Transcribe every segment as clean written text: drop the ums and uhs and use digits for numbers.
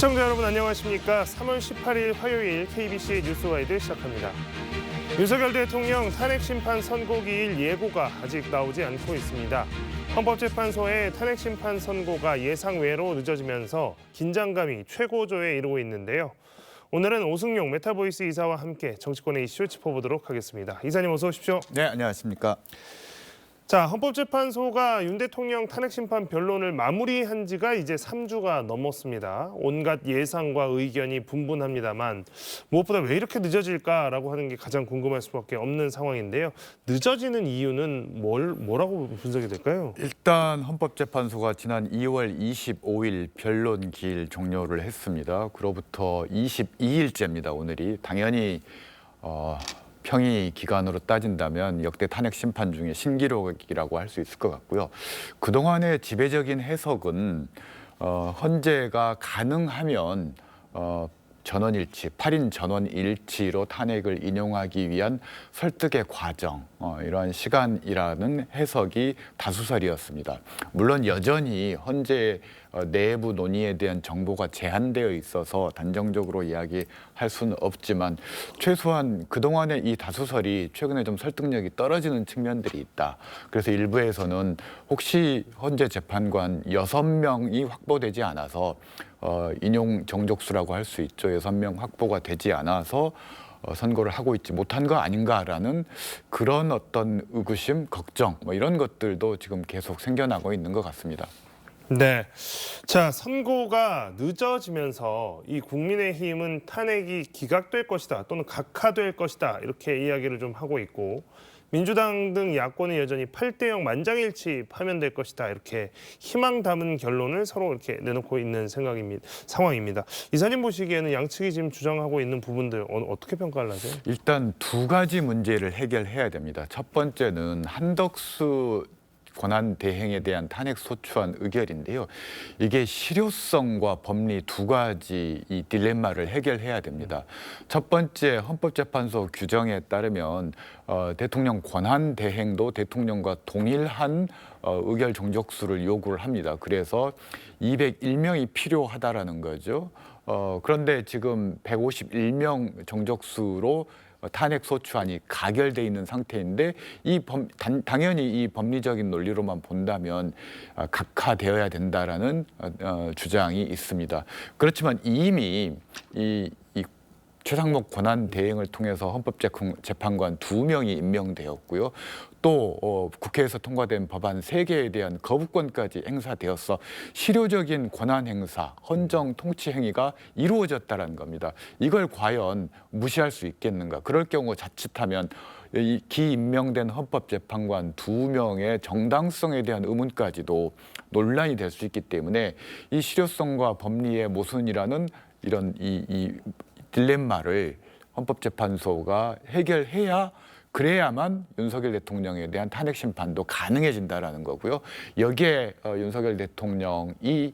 시청자 여러분 안녕하십니까? 3월 18일 화요일 KBC 뉴스와이드 시작합니다. 윤석열 대통령 탄핵심판 선고기일 예고가 아직 나오지 않고 있습니다. 헌법재판소의 탄핵심판 선고가 예상외로 늦어지면서 긴장감이 최고조에 이르고 있는데요. 오늘은 오승용 메타보이스 이사와 함께 정치권의 이슈 짚어보도록 하겠습니다. 이사님 어서 오십시오. 네, 안녕하십니까. 자, 헌법재판소가 윤 대통령 탄핵심판 변론을 마무리한 지가 이제 3주가 넘었습니다. 온갖 예상과 의견이 분분합니다만 무엇보다 왜 이렇게 늦어질까라고 하는 게 가장 궁금할 수밖에 없는 상황인데요. 늦어지는 이유는 뭐라고 분석이 될까요? 일단 헌법재판소가 지난 2월 25일 변론 기일 종료를 했습니다. 그로부터 22일째입니다. 오늘이 당연히 평의 기간으로 따진다면 역대 탄핵 심판 중에 신기록이라고 할 수 있을 것 같고요. 그동안의 지배적인 해석은 헌재가 가능하면 전원일치, 8인 전원일치로 탄핵을 인용하기 위한 설득의 과정, 이러한 시간이라는 해석이 다수설이었습니다. 물론 여전히 헌재 내부 논의에 대한 정보가 제한되어 있어서 단정적으로 이야기할 수는 없지만 최소한 그동안의 이 다수설이 최근에 좀 설득력이 떨어지는 측면들이 있다. 그래서 일부에서는 혹시 헌재 재판관 6명이 확보되지 않아서 인용 정족수라고 할 수 있죠. 6명 확보가 되지 않아서 선고를 하고 있지 못한 거 아닌가라는 그런 어떤 의구심, 걱정 이런 것들도 지금 계속 생겨나고 있는 것 같습니다. 네, 자 선고가 늦어지면서 이 국민의힘은 탄핵이 기각될 것이다 또는 각하될 것이다 이렇게 이야기를 좀 하고 있고 민주당 등 야권은 여전히 8대0 만장일치 파면될 것이다 이렇게 희망 담은 결론을 서로 이렇게 내놓고 있는 상황입니다. 이사님 보시기에는 양측이 지금 주장하고 있는 부분들 어떻게 평가를 하세요? 일단 두 가지 문제를 해결해야 됩니다. 첫 번째는 한덕수 권한 대행에 대한 탄핵 소추안 의결인데요. 이게 실효성과 법리 두 가지 이 딜레마를 해결해야 됩니다. 첫 번째 헌법재판소 규정에 따르면 대통령 권한 대행도 대통령과 동일한 의결 종족수를 요구를 합니다. 그래서 201명이 필요하다라는 거죠. 그런데 지금 151명 정족수로 탄핵 소추안이 가결돼 있는 상태인데 당연히 이 법리적인 논리로만 본다면 각하되어야 된다라는 주장이 있습니다. 그렇지만 이미 이 최상목 권한 대행을 통해서 헌법재판관 2명이 임명되었고요. 또 국회에서 통과된 법안 3개에 대한 거부권까지 행사되어서 실효적인 권한 행사, 헌정 통치 행위가 이루어졌다는 겁니다. 이걸 과연 무시할 수 있겠는가? 그럴 경우 자칫하면 이 기임명된 헌법재판관 2명의 정당성에 대한 의문까지도 논란이 될 수 있기 때문에 이 실효성과 법리의 모순이라는 이런 이 딜레마를 헌법재판소가 해결해야 그래야만 윤석열 대통령에 대한 탄핵 심판도 가능해진다라는 거고요. 여기에 윤석열 대통령이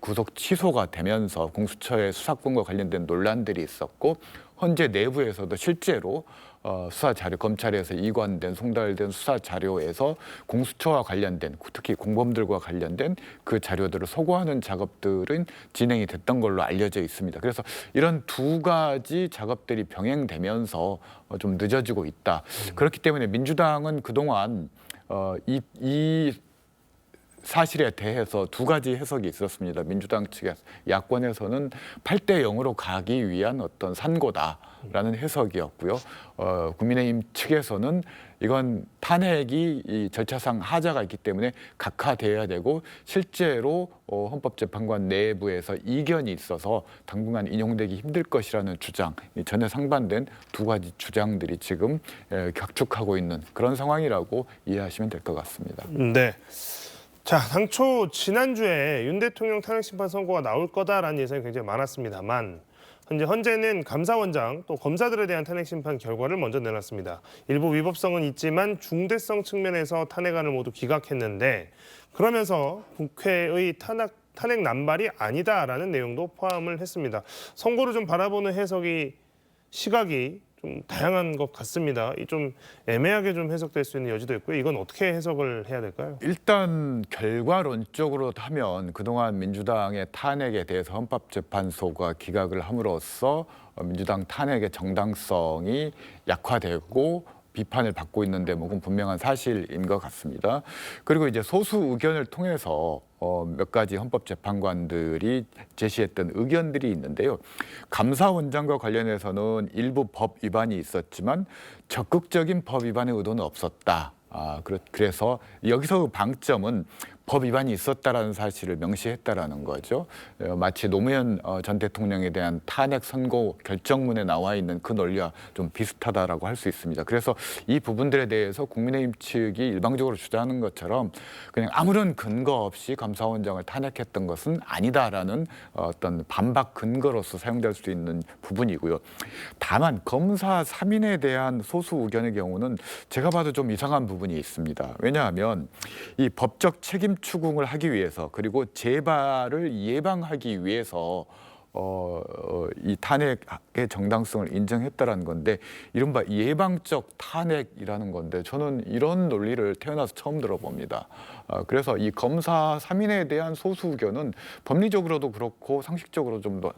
구속 취소가 되면서 공수처의 수사권과 관련된 논란들이 있었고 헌재 내부에서도 실제로 수사 자료, 검찰에서 이관된 송달된 수사 자료에서 공수처와 관련된 특히 공범들과 관련된 그 자료들을 소거하는 작업들은 진행이 됐던 걸로 알려져 있습니다. 그래서 이런 두 가지 작업들이 병행되면서 좀 늦어지고 있다. 그렇기 때문에 민주당은 그동안 이 사실에 대해서 두 가지 해석이 있었습니다. 민주당 측에서 야권에서는 8대0으로 가기 위한 어떤 산고다라는 해석이었고요. 국민의힘 측에서는 이건 탄핵이 이 절차상 하자가 있기 때문에 각하되어야 되고 실제로 헌법재판관 내부에서 이견이 있어서 당분간 인용되기 힘들 것이라는 주장, 전혀 상반된 두 가지 주장들이 지금 격축하고 있는 그런 상황이라고 이해하시면 될 것 같습니다. 네. 자, 당초 지난주에 윤 대통령 탄핵심판 선고가 나올 거다라는 예상이 굉장히 많았습니다만 헌재는 감사원장 또 검사들에 대한 탄핵심판 결과를 먼저 내놨습니다. 일부 위법성은 있지만 중대성 측면에서 탄핵안을 모두 기각했는데 그러면서 국회의 탄핵 남발이 아니다라는 내용도 포함을 했습니다. 선고를 좀 바라보는 시각이 좀 다양한 것 같습니다. 이 좀 애매하게 좀 해석될 수 있는 여지도 있고요. 이건 어떻게 해석을 해야 될까요? 일단 결과론적으로 하면 그동안 민주당의 탄핵에 대해서 헌법재판소가 기각을 함으로써 민주당 탄핵의 정당성이 약화되고 비판을 받고 있는 대목은 분명한 사실인 것 같습니다. 그리고 이제 소수 의견을 통해서 몇 가지 헌법재판관들이 제시했던 의견들이 있는데요. 감사원장과 관련해서는 일부 법 위반이 있었지만 적극적인 법 위반의 의도는 없었다. 그래서 여기서 방점은 법 위반이 있었다라는 사실을 명시했다라는 거죠. 마치 노무현 전 대통령에 대한 탄핵 선고 결정문에 나와 있는 그 논리와 좀 비슷하다라고 할 수 있습니다. 그래서 이 부분들에 대해서 국민의힘 측이 일방적으로 주장하는 것처럼 그냥 아무런 근거 없이 감사원장을 탄핵했던 것은 아니다라는 어떤 반박 근거로서 사용될 수 있는 부분이고요. 다만 검사 3인에 대한 소수 의견의 경우는 제가 봐도 좀 이상한 부분이 있습니다. 왜냐하면 이 법적 책임 추궁을 하기 위해서 그리고 재발을 예방하기 위해서 이 탄핵의 정당성을 인정했다라는 건데 이른바 예방적 탄핵이라는 건데 저는 이런 논리를 태어나서 처음 들어봅니다. 그래서 이 검사 3인에 대한 소수 의견은 법리적으로도 그렇고 상식적으로 좀 더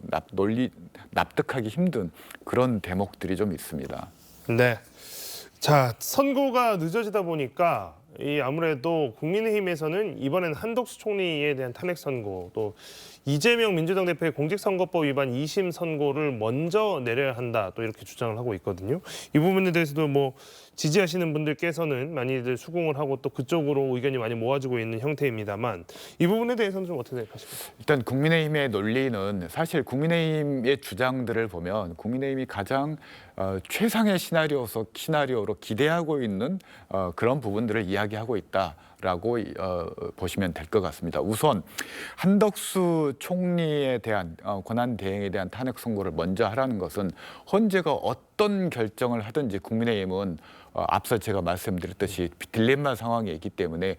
납득하기 힘든 그런 대목들이 좀 있습니다. 네. 자, 선고가 늦어지다 보니까 이 아무래도 국민의힘에서는 이번엔 한덕수 총리에 대한 탄핵 선고, 또 이재명 민주당 대표의 공직선거법 위반 2심 선고를 먼저 내려야 한다, 또 이렇게 주장을 하고 있거든요. 이 부분에 대해서도 뭐 지지하시는 분들께서는 많이들 수긍을 하고 또 그쪽으로 의견이 많이 모아지고 있는 형태입니다만 이 부분에 대해서는 좀 어떻게 생각하십니까? 일단 국민의힘의 논리는 사실 국민의힘의 주장들을 보면 국민의힘이 가장 최상의 시나리오로 기대하고 있는 그런 부분들을 이야기하고 있다라고 보시면 될 것 같습니다. 우선 한덕수 총리에 대한 권한 대행에 대한 탄핵 선고를 먼저 하라는 것은 헌재가 어떤 결정을 하든지 국민의힘은 앞서 제가 말씀드렸듯이 딜레마 상황에 있기 때문에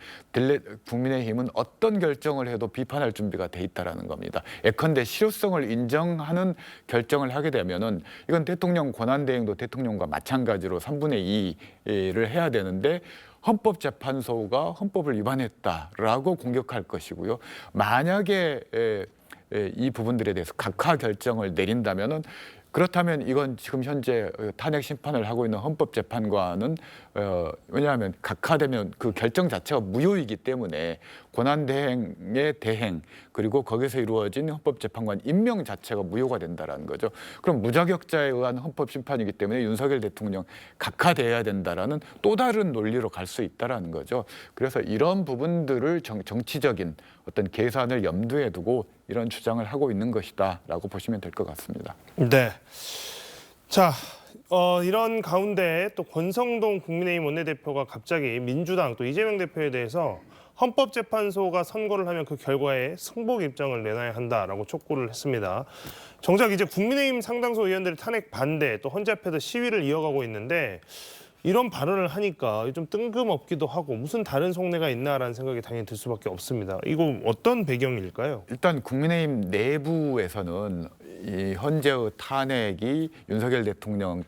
국민의힘은 어떤 결정을 해도 비판할 준비가 돼 있다라는 겁니다. 예컨대 실효성을 인정하는 결정을 하게 되면은 이건 대통령 권한대행도 대통령과 마찬가지로 3분의 2를 해야 되는데 헌법재판소가 헌법을 위반했다라고 공격할 것이고요. 만약에 이 부분들에 대해서 각하 결정을 내린다면은 그렇다면 이건 지금 현재 탄핵 심판을 하고 있는 헌법재판관은 왜냐하면 각하되면 그 결정 자체가 무효이기 때문에 권한대행의 대행 그리고 거기서 이루어진 헌법재판관 임명 자체가 무효가 된다라는 거죠. 그럼 무자격자에 의한 헌법심판이기 때문에 윤석열 대통령 각하돼야 된다라는 또 다른 논리로 갈 수 있다라는 거죠. 그래서 이런 부분들을 정치적인 어떤 계산을 염두에 두고 이런 주장을 하고 있는 것이다라고 보시면 될 것 같습니다. 네. 자, 이런 가운데 또 권성동 국민의힘 원내대표가 갑자기 민주당 또 이재명 대표에 대해서 헌법재판소가 선고를 하면 그 결과에 승복 입장을 내놔야 한다라고 촉구를 했습니다. 정작 이제 국민의힘 상당수 의원들이 탄핵 반대 또 헌재 앞에서 시위를 이어가고 있는데 이런 발언을 하니까 좀 뜬금없기도 하고 무슨 다른 속내가 있나라는 생각이 당연히 들 수밖에 없습니다. 이거 어떤 배경일까요? 일단 국민의힘 내부에서는 이 헌재의 탄핵이 윤석열 대통령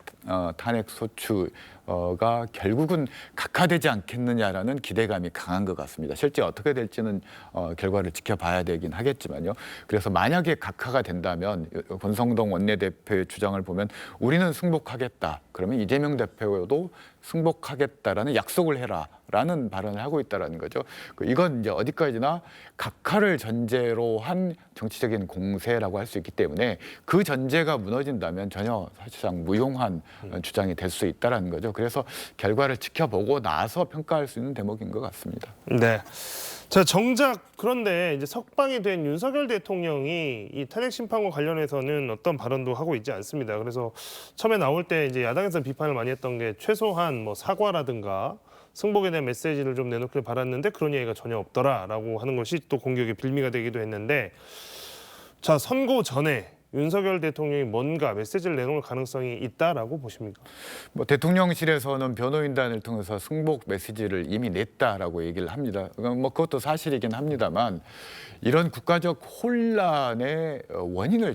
탄핵 소추가 결국은 각하되지 않겠느냐라는 기대감이 강한 것 같습니다. 실제 어떻게 될지는 결과를 지켜봐야 되긴 하겠지만요. 그래서 만약에 각하가 된다면 권성동 원내대표의 주장을 보면 우리는 승복하겠다. 그러면 이재명 대표도 승복하겠다라는 약속을 해라라는 발언을 하고 있다라는 거죠. 이건 이제 어디까지나 각하를 전제로 한 정치적인 공세라고 할 수 있기 때문에 그 전제가 무너진다면 전혀 사실상 무용한 주장이 될 수 있다라는 거죠. 그래서 결과를 지켜보고 나서 평가할 수 있는 대목인 것 같습니다. 네. 자, 정작 그런데 이제 석방이 된 윤석열 대통령이 이 탄핵 심판과 관련해서는 어떤 발언도 하고 있지 않습니다. 그래서 처음에 나올 때 이제 야당에서 비판을 많이 했던 게 최소한 뭐 사과라든가 승복에 대한 메시지를 좀 내놓길 바랐는데 그런 이야기가 전혀 없더라라고 하는 것이 또 공격의 빌미가 되기도 했는데, 자, 선고 전에 윤석열 대통령이 뭔가 메시지를 내놓을 가능성이 있다라고 보십니까? 뭐 대통령실에서는 변호인단을 통해서 승복 메시지를 이미 냈다라고 얘기를 합니다. 뭐 그것도 사실이긴 합니다만 이런 국가적 혼란의 원인을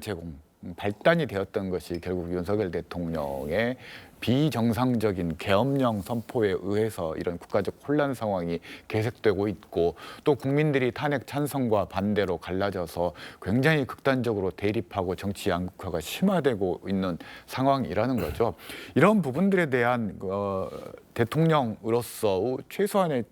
발단이 되었던 것이 결국 윤석열 대통령의 비정상적인 계엄령 선포에 의해서 이런 국가적 혼란 상황이 계속되고 있고, 또 국민들이 탄핵 찬성과 반대로 갈라져서 굉장히 극단적으로 대립하고 정치 양극화가 심화되고 있는 상황이라는 거죠. 이런 부분들에 대한 대통령으로서 최소한의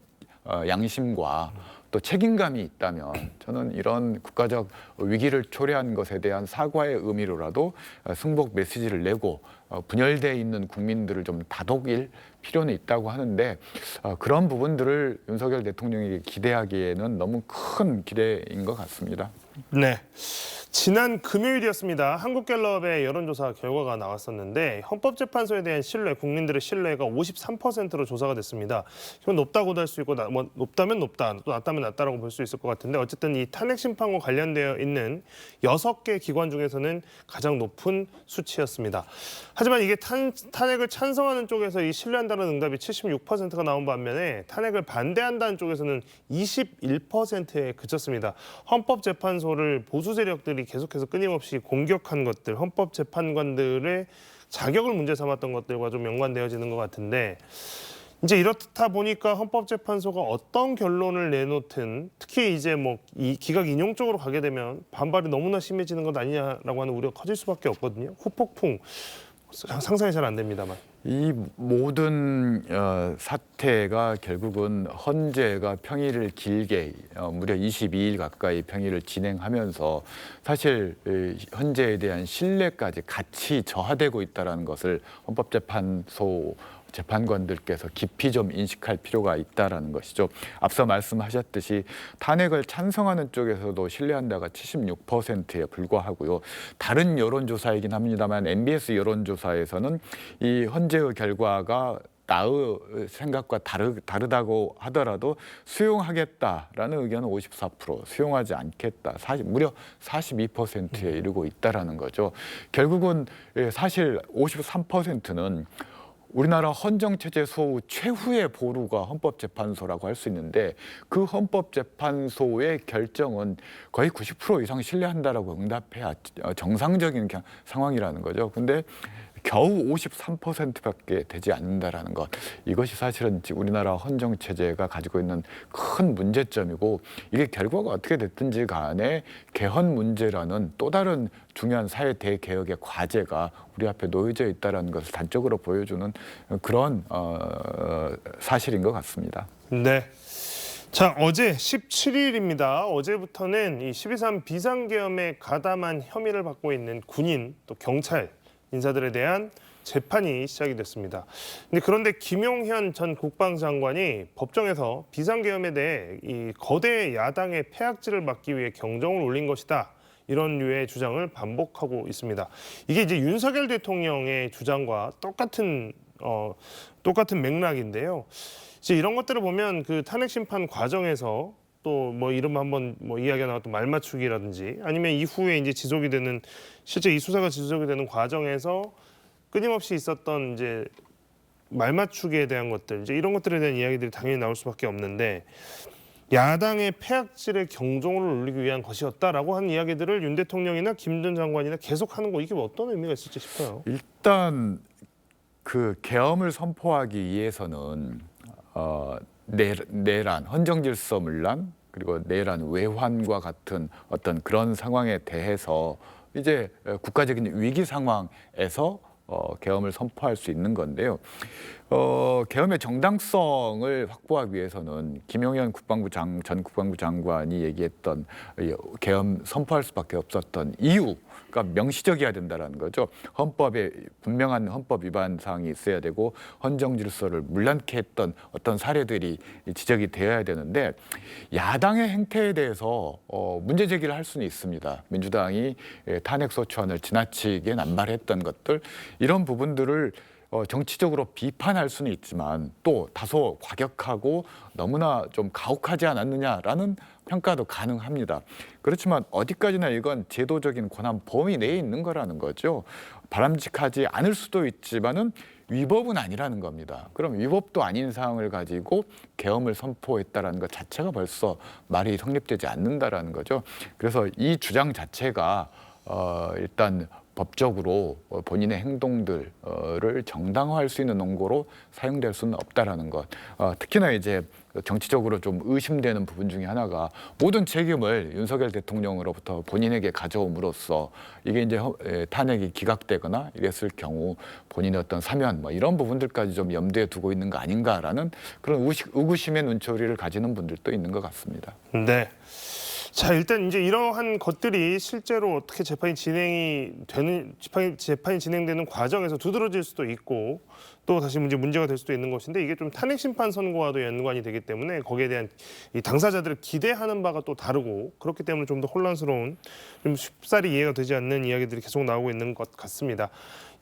양심과 또 책임감이 있다면 저는 이런 국가적 위기를 초래한 것에 대한 사과의 의미로라도 승복 메시지를 내고 분열되어 있는 국민들을 좀 다독일 필요는 있다고 하는데, 그런 부분들을 윤석열 대통령에게 기대하기에는 너무 큰 기대인 것 같습니다. 네. 지난 금요일이었습니다. 한국갤럽의 여론조사 결과가 나왔었는데 헌법재판소에 대한 신뢰, 국민들의 신뢰가 53%로 조사가 됐습니다. 이건 높다고도 할 수 있고 높다면 높다, 또 낮다면 낮다라고 볼 수 있을 것 같은데, 어쨌든 이 탄핵 심판과 관련되어 있는 6개 기관 중에서는 가장 높은 수치였습니다. 하지만 이게 탄핵을 찬성하는 쪽에서 이 신뢰한다는 응답이 76%가 나온 반면에 탄핵을 반대한다는 쪽에서는 21%에 그쳤습니다. 헌법재판소를 보수 세력들이 계속해서 끊임없이 공격한 것들, 헌법재판관들의 자격을 문제 삼았던 것들과 좀 연관되어지는 것 같은데, 이제 이렇다 보니까 헌법재판소가 어떤 결론을 내놓든, 특히 이제 뭐 이 기각 인용 쪽으로 가게 되면 반발이 너무나 심해지는 것 아니냐라고 하는 우려가 커질 수밖에 없거든요. 후폭풍 상상이 잘 안 됩니다만. 이 모든 사태가 결국은 헌재가 평일을 길게 무려 22일 가까이 평일을 진행하면서 사실 헌재에 대한 신뢰까지 같이 저하되고 있다는 것을 헌법재판소 재판관들께서 깊이 좀 인식할 필요가 있다는 것이죠. 앞서 말씀하셨듯이 탄핵을 찬성하는 쪽에서도 신뢰한다가 76%에 불과하고요. 다른 여론조사이긴 합니다만 MBS 여론조사에서는 이 헌재의 결과가 나의 생각과 다르다고 하더라도 수용하겠다라는 의견은 54%, 수용하지 않겠다, 무려 42%에 이르고 있다는 거죠. 결국은 사실 53%는 우리나라 헌정체제 소후 최후의 보루가 헌법재판소라고 할 수 있는데, 그 헌법재판소의 결정은 거의 90% 이상 신뢰한다라고 응답해야 정상적인 상황이라는 거죠. 근데 겨우 53%밖에 되지 않는다라는 것, 이것이 사실은 우리나라 헌정체제가 가지고 있는 큰 문제점이고, 이게 결과가 어떻게 됐든지 간에 개헌 문제라는 또 다른 중요한 사회 대개혁의 과제가 우리 앞에 놓여져 있다는 것을 단적으로 보여주는 그런 사실인 것 같습니다. 네. 자, 어제 17일입니다. 어제부터는 이 12.3 비상계엄에 가담한 혐의를 받고 있는 군인, 또 경찰 인사들에 대한 재판이 시작이 됐습니다. 그런데 김용현 전 국방장관이 법정에서 비상계엄에 대해 이 거대 야당의 패악질을 막기 위해 경종을 울린 것이다, 이런 류의 주장을 반복하고 있습니다. 이게 이제 윤석열 대통령의 주장과 똑같은 맥락인데요. 이제 이런 것들을 보면 그 탄핵 심판 과정에서 또 뭐 이름 한번 뭐 이야기가 나왔던 말 맞추기라든지, 아니면 이후에 이제 지속이 되는, 실제 이 수사가 지속이 되는 과정에서 끊임없이 있었던 이제 말 맞추기에 대한 것들, 이제 이런 것들에 대한 이야기들이 당연히 나올 수밖에 없는데, 야당의 패악질에 경종을 울리기 위한 것이었다라고 하는 이야기들을 윤 대통령이나 김 전 장관이나 계속하는 거, 이게 뭐 어떤 의미가 있을지 싶어요. 일단 그 계엄을 선포하기 위해서는 내란, 헌정질서 문란, 그리고 내란 외환과 같은 어떤 그런 상황에 대해서 이제 국가적인 위기 상황에서 계엄을 선포할 수 있는 건데요. 계엄의 정당성을 확보하기 위해서는 김용현 전 국방부 장관이 얘기했던 계엄 선포할 수밖에 없었던 이유가 명시적이어야 된다는 거죠. 헌법에 분명한 헌법 위반 사항이 있어야 되고, 헌정 질서를 문란케 했던 어떤 사례들이 지적이 되어야 되는데, 야당의 행태에 대해서 문제 제기를 할 수는 있습니다. 민주당이 탄핵 소추안을 지나치게 남발했던 것들, 이런 부분들을 정치적으로 비판할 수는 있지만 또 다소 과격하고 너무나 좀 가혹하지 않았느냐라는 평가도 가능합니다. 그렇지만 어디까지나 이건 제도적인 권한 범위 내에 있는 거라는 거죠. 바람직하지 않을 수도 있지만은 위법은 아니라는 겁니다. 그럼 위법도 아닌 사항을 가지고 계엄을 선포했다라는 것 자체가 벌써 말이 성립되지 않는다라는 거죠. 그래서 이 주장 자체가 일단 법적으로 본인의 행동들을 정당화할 수 있는 논거로 사용될 수는 없다라는 것. 특히나 이제 정치적으로 좀 의심되는 부분 중에 하나가 모든 책임을 윤석열 대통령으로부터 본인에게 가져옴으로써 이게 이제 탄핵이 기각되거나 이랬을 경우 본인의 어떤 사면 뭐 이런 부분들까지 좀 염두에 두고 있는 거 아닌가라는 그런 의구심의 눈초리를 가지는 분들도 있는 것 같습니다. 네. 자, 일단 이제 이러한 것들이 실제로 어떻게 재판이 진행되는 과정에서 두드러질 수도 있고 또 다시 문제가 될 수도 있는 것인데 이게 좀 탄핵 심판 선고와도 연관이 되기 때문에 거기에 대한 이 당사자들을 기대하는 바가 또 다르고 그렇기 때문에 좀 더 혼란스러운 좀 쉽사리 이해가 되지 않는 이야기들이 계속 나오고 있는 것 같습니다.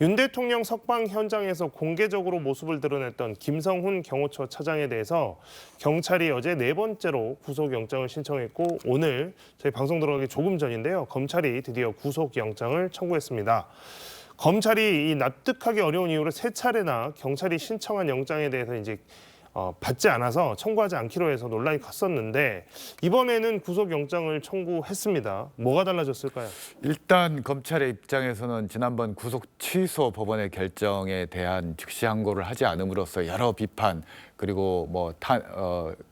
윤 대통령 석방 현장에서 공개적으로 모습을 드러냈던 김성훈 경호처 차장에 대해서 경찰이 어제 4번째로 구속영장을 신청했고 오늘 저희 방송 들어가기 조금 전인데요. 검찰이 드디어 구속영장을 청구했습니다. 검찰이 이 납득하기 어려운 이유로 3차례나 경찰이 신청한 영장에 대해서 이제 받지 않아서 청구하지 않기로 해서 논란이 컸었는데 이번에는 구속영장을 청구했습니다. 뭐가 달라졌을까요? 일단 검찰의 입장에서는 지난번 구속 취소 법원의 결정에 대한 즉시 항고를 하지 않음으로써 여러 비판 그리고 뭐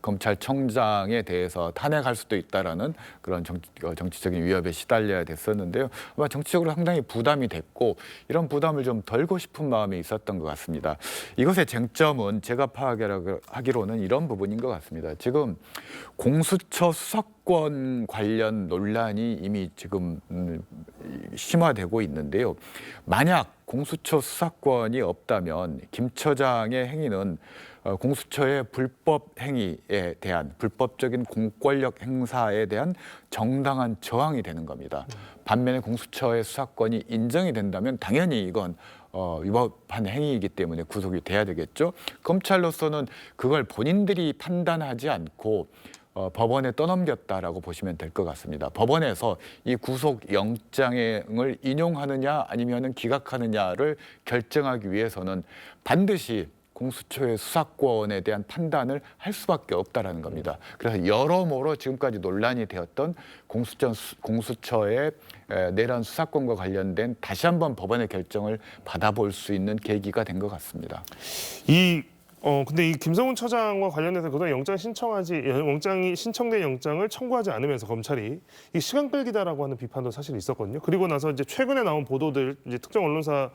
검찰청장에 대해서 탄핵할 수도 있다라는 그런 정치적인 위협에 시달려야 됐었는데요. 아마 정치적으로 상당히 부담이 됐고 이런 부담을 좀 덜고 싶은 마음이 있었던 것 같습니다. 이것의 쟁점은 제가 파악하기로는 이런 부분인 것 같습니다. 지금 공수처 수사권 관련 논란이 이미 지금 심화되고 있는데요. 만약 공수처 수사권이 없다면 김 처장의 행위는 공수처의 불법 행위에 대한 불법적인 공권력 행사에 대한 정당한 저항이 되는 겁니다. 반면에 공수처의 수사권이 인정이 된다면 당연히 이건 위법한 행위이기 때문에 구속이 돼야 되겠죠. 검찰로서는 그걸 본인들이 판단하지 않고 법원에 떠넘겼다라고 보시면 될 것 같습니다. 법원에서 이 구속영장을 인용하느냐 아니면 기각하느냐를 결정하기 위해서는 반드시 공수처의 수사권에 대한 판단을 할 수밖에 없다라는 겁니다. 그래서 여러모로 지금까지 논란이 되었던 공수처의 내란 수사권과 관련된 다시 한번 법원의 결정을 받아볼 수 있는 계기가 된 것 같습니다. 근데 이 김성훈 처장과 관련해서 그동안 영장이 신청된 영장을 청구하지 않으면서 검찰이 이 시간 끌기다라고 하는 비판도 사실 있었거든요. 그리고 나서 이제 최근에 나온 보도들 이제 특정 언론사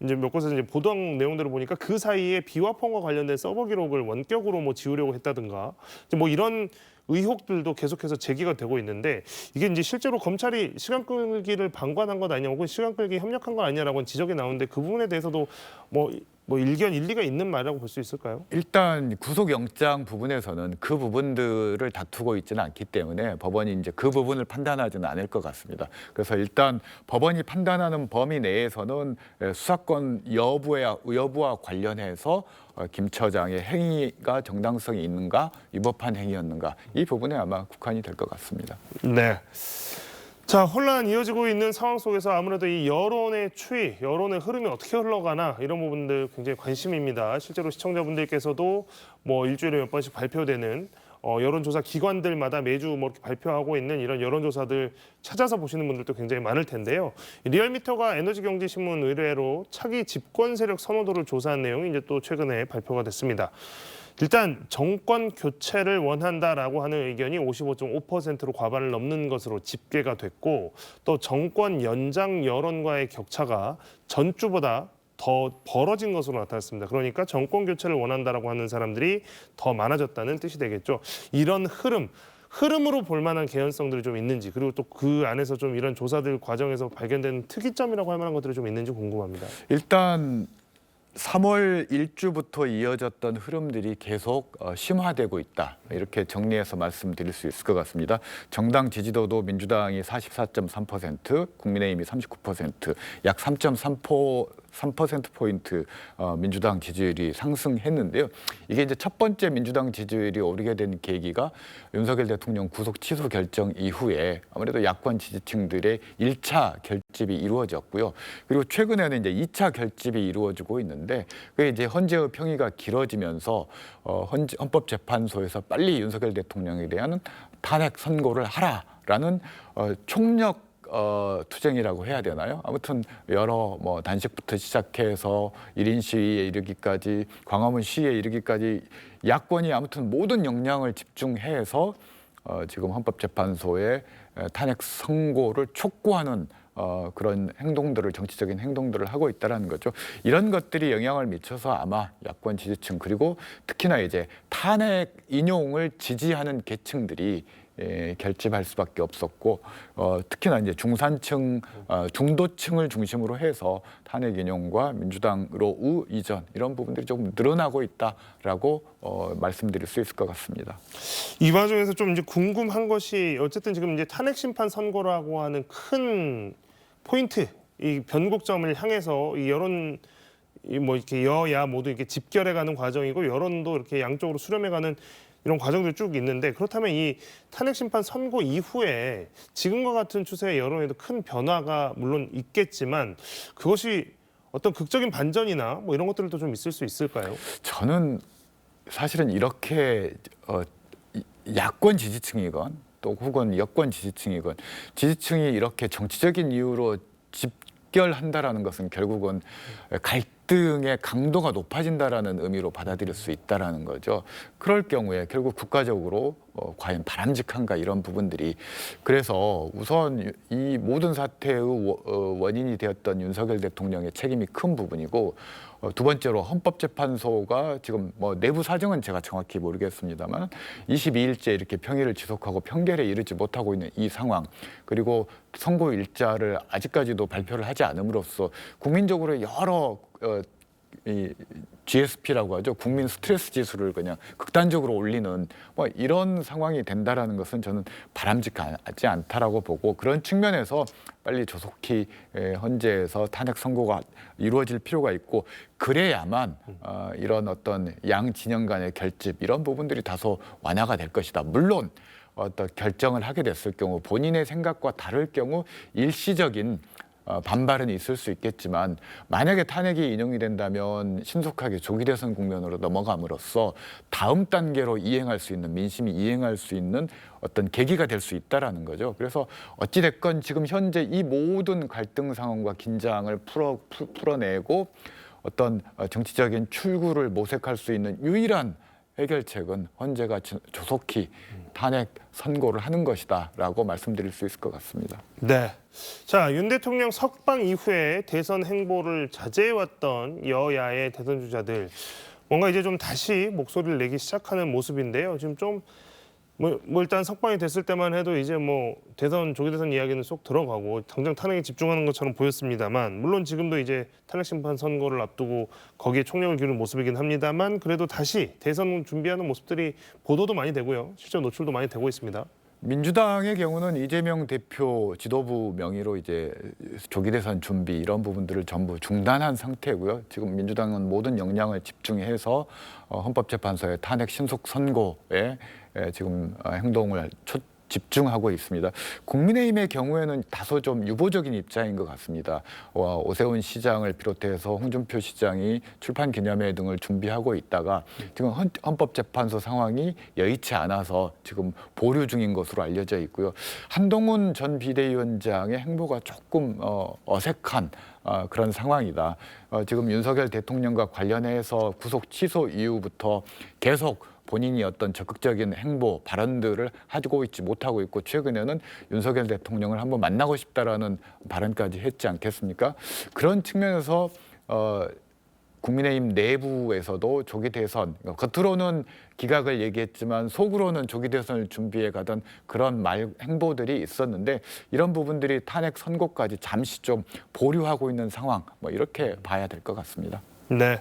이제 몇 곳에서 이제 보도한 내용들을 보니까 그 사이에 비화폰과 관련된 서버 기록을 원격으로 뭐 지우려고 했다든가 이제 뭐 이런 의혹들도 계속해서 제기가 되고 있는데 이게 이제 실제로 검찰이 시간 끌기를 방관한 것 아니냐 혹은 시간 끌기 협력한 것 아니냐라고는 지적이 나오는데 그 부분에 대해서도 뭐 일리가 있는 말이라고 볼 수 있을까요? 일단 구속영장 부분에서는 그 부분들을 다투고 있지는 않기 때문에 법원이 이제 그 부분을 판단하지는 않을 것 같습니다. 그래서 일단 법원이 판단하는 범위 내에서는 수사권 여부와 관련해서 김 처장의 행위가 정당성이 있는가, 위법한 행위였는가 이 부분에 아마 국한이 될 것 같습니다. 네. 자, 혼란 이어지고 있는 상황 속에서 아무래도 이 여론의 추이, 여론의 흐름이 어떻게 흘러가나 이런 부분들 굉장히 관심입니다. 실제로 시청자분들께서도 뭐 일주일에 몇 번씩 발표되는 여론조사 기관들마다 매주 뭐 이렇게 발표하고 있는 이런 여론조사들 찾아서 보시는 분들도 굉장히 많을 텐데요. 리얼미터가 에너지경제신문 의뢰로 차기 집권 세력 선호도를 조사한 내용이 이제 또 최근에 발표가 됐습니다. 일단 정권 교체를 원한다라고 하는 의견이 55.5%로 과반을 넘는 것으로 집계가 됐고 또 정권 연장 여론과의 격차가 전주보다 더 벌어진 것으로 나타났습니다. 그러니까 정권 교체를 원한다라고 하는 사람들이 더 많아졌다는 뜻이 되겠죠. 이런 흐름으로 볼 만한 개연성들이 좀 있는지 그리고 또 그 안에서 좀 이런 조사들 과정에서 발견된 특이점이라고 할 만한 것들이 좀 있는지 궁금합니다. 일단 3월 1주부터 이어졌던 흐름들이 계속 심화되고 있다. 이렇게 정리해서 말씀드릴 수 있을 것 같습니다. 정당 지지도도 민주당이 44.3%, 국민의힘이 39%, 약 3.3%포인트 민주당 지지율이 상승했는데요. 이게 이제 첫 번째 민주당 지지율이 오르게 된 계기가 윤석열 대통령 구속 취소 결정 이후에 아무래도 야권 지지층들의 1차 결집이 이루어졌고요. 그리고 최근에는 이제 2차 결집이 이루어지고 있는데 그게 이제 헌재의 평의가 길어지면서 헌법재판소에서 빨리 윤석열 대통령에 대한 탄핵 선고를 하라라는 총력 투쟁이라고 해야 되나요? 아무튼 여러 뭐 단식부터 시작해서 1인 시위에 이르기까지 광화문 시위에 이르기까지 야권이 아무튼 모든 역량을 집중해서 지금 헌법재판소의 탄핵 선고를 촉구하는 그런 행동들을 정치적인 행동들을 하고 있다라는 거죠. 이런 것들이 영향을 미쳐서 아마 야권 지지층 그리고 특히나 이제 탄핵 인용을 지지하는 계층들이 결집할 수밖에 없었고 특히나 이제 중산층, 중도층을 중심으로 해서 탄핵 인용과 민주당으로 이전 이런 부분들이 조금 늘어나고 있다라고 말씀드릴 수 있을 것 같습니다. 이 과정에서 좀 이제 궁금한 것이 어쨌든 지금 이제 탄핵 심판 선고라고 하는 큰 포인트, 이 변곡점을 향해서 이 여론 뭐 이렇게 여야 모두 이렇게 집결해가는 과정이고 여론도 이렇게 양쪽으로 수렴해가는 이런 과정들이 쭉 있는데 그렇다면 이 탄핵 심판 선고 이후에 지금과 같은 추세의 여론에도 큰 변화가 물론 있겠지만 그것이 어떤 극적인 반전이나 뭐 이런 것들도 좀 있을 수 있을까요? 저는 사실은 이렇게 야권 지지층이건 또 혹은 여권 지지층이건 지지층이 이렇게 정치적인 이유로 집결한다라는 것은 결국은 갈등의 강도가 높아진다라는 의미로 받아들일 수 있다라는 거죠. 그럴 경우에 결국 국가적으로 과연 바람직한가 이런 부분들이 그래서 우선 이 모든 사태의 원인이 되었던 윤석열 대통령의 책임이 큰 부분이고 두 번째로 헌법재판소가 지금 뭐 내부 사정은 제가 정확히 모르겠습니다만 22일째 이렇게 평일을 지속하고 평결에 이르지 못하고 있는 이 상황 그리고 선고 일자를 아직까지도 발표를 하지 않음으로써 국민적으로 여러 이 GSP라고 하죠. 국민 스트레스 지수를 그냥 극단적으로 올리는 뭐 이런 상황이 된다라는 것은 저는 바람직하지 않다라고 보고 그런 측면에서 빨리 조속히 헌재에서 탄핵 선고가 이루어질 필요가 있고 그래야만 이런 어떤 양 진영 간의 결집 이런 부분들이 다소 완화가 될 것이다. 물론 어떤 결정을 하게 됐을 경우 본인의 생각과 다를 경우 일시적인 반발은 있을 수 있겠지만 만약에 탄핵이 인용이 된다면 신속하게 조기 대선 국면으로 넘어감으로써 다음 단계로 이행할 수 있는 민심이 이행할 수 있는 어떤 계기가 될 수 있다라는 거죠. 그래서 어찌 됐건 지금 현재 이 모든 갈등 상황과 긴장을 풀어내고 어떤 정치적인 출구를 모색할 수 있는 유일한 해결책은 헌재가 조속히 탄핵 선고를 하는 것이다라고 말씀드릴 수 있을 것 같습니다. 네. 자, 윤 대통령 석방 이후에 대선 행보를 자제해왔던 여야의 대선 주자들 뭔가 이제 좀 다시 목소리를 내기 시작하는 모습인데요. 지금 좀 뭐 일단 석방이 됐을 때만 해도 이제 뭐 조기 대선 이야기는 쏙 들어가고 당장 탄핵에 집중하는 것처럼 보였습니다만 물론 지금도 이제 탄핵 심판 선고를 앞두고 거기에 총력을 기울이는 모습이긴 합니다만 그래도 다시 대선 준비하는 모습들이 보도도 많이 되고요. 실제 노출도 많이 되고 있습니다. 민주당의 경우는 이재명 대표 지도부 명의로 이제 조기 대선 준비 이런 부분들을 전부 중단한 상태고요. 지금 민주당은 모든 역량을 집중해서 헌법재판소의 탄핵 신속 선고에 지금 행동을 집중하고 있습니다. 국민의힘의 경우에는 다소 좀 유보적인 입장인 것 같습니다. 오세훈 시장을 비롯해서 홍준표 시장이 출판 기념회 등을 준비하고 있다가 지금 헌법재판소 상황이 여의치 않아서 지금 보류 중인 것으로 알려져 있고요. 한동훈 전 비대위원장의 행보가 조금 어색한 그런 상황이다. 지금 윤석열 대통령과 관련해서 구속 취소 이후부터 계속 본인이 어떤 적극적인 행보, 발언들을 하고 있지 못하고 있고 최근에는 윤석열 대통령을 한번 만나고 싶다라는 발언까지 했지 않겠습니까? 그런 측면에서 국민의힘 내부에서도 조기 대선, 겉으로는 기각을 얘기했지만 속으로는 조기 대선을 준비해 가던 그런 행보들이 있었는데 이런 부분들이 탄핵 선고까지 잠시 좀 보류하고 있는 상황, 뭐 이렇게 봐야 될 것 같습니다. 네.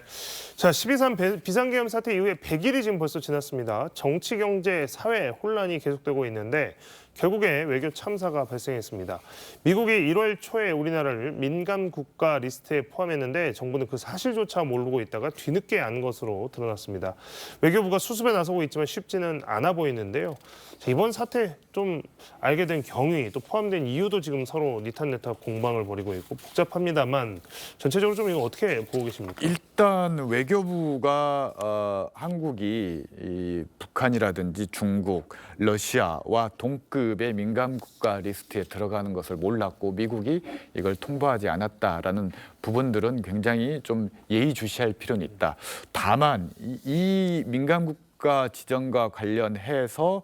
자, 12.3 비상계엄 사태 이후에 100일이 지금 벌써 지났습니다. 정치, 경제, 사회 혼란이 계속되고 있는데 결국에 외교 참사가 발생했습니다. 미국이 1월 초에 우리나라를 민감 국가 리스트에 포함했는데 정부는 그 사실조차 모르고 있다가 뒤늦게 안 것으로 드러났습니다. 외교부가 수습에 나서고 있지만 쉽지는 않아 보이는데요. 자, 이번 사태 좀 알게 된 경위 또 포함된 이유도 지금 서로 니탄네타 공방을 벌이고 있고 복잡합니다만 전체적으로 좀 이거 어떻게 보고 계십니까? 일단 외교부가 한국이 이 북한이라든지 중국, 러시아와 동급의 민감 국가 리스트에 들어가는 것을 몰랐고 미국이 이걸 통보하지 않았다라는 부분들은 굉장히 좀 예의주시할 필요는 있다. 다만 이 민감 국가 지정과 관련해서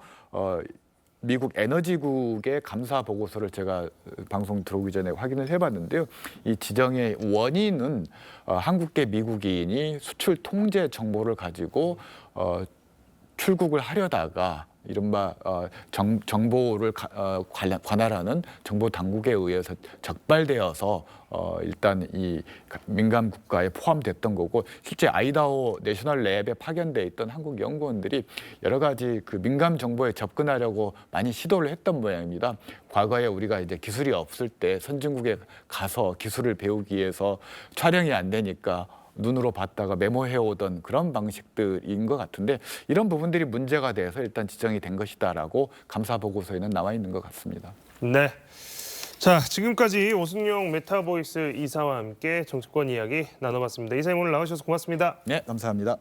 미국 에너지국의 감사 보고서를 제가 방송 들어오기 전에 확인을 해봤는데요. 이 지정의 원인은 한국계 미국인이 수출 통제 정보를 가지고 출국을 하려다가 이른바 정보를 관할하는 정보 당국에 의해서 적발되어서 일단 이 민감 국가에 포함됐던 거고 실제 아이다호 내셔널 랩에 파견돼 있던 한국 연구원들이 여러 가지 그 민감 정보에 접근하려고 많이 시도를 했던 모양입니다. 과거에 우리가 이제 기술이 없을 때 선진국에 가서 기술을 배우기 위해서 촬영이 안 되니까 눈으로 봤다가 메모해 오던 그런 방식들인 것 같은데 이런 부분들이 문제가 돼서 일단 지정이 된 것이다라고 감사 보고서에는 나와 있는 것 같습니다. 네. 자, 지금까지 오승용 메타보이스 이사와 함께 정치권 이야기 나눠봤습니다. 이사님 오늘 나오셔서 고맙습니다. 네, 감사합니다.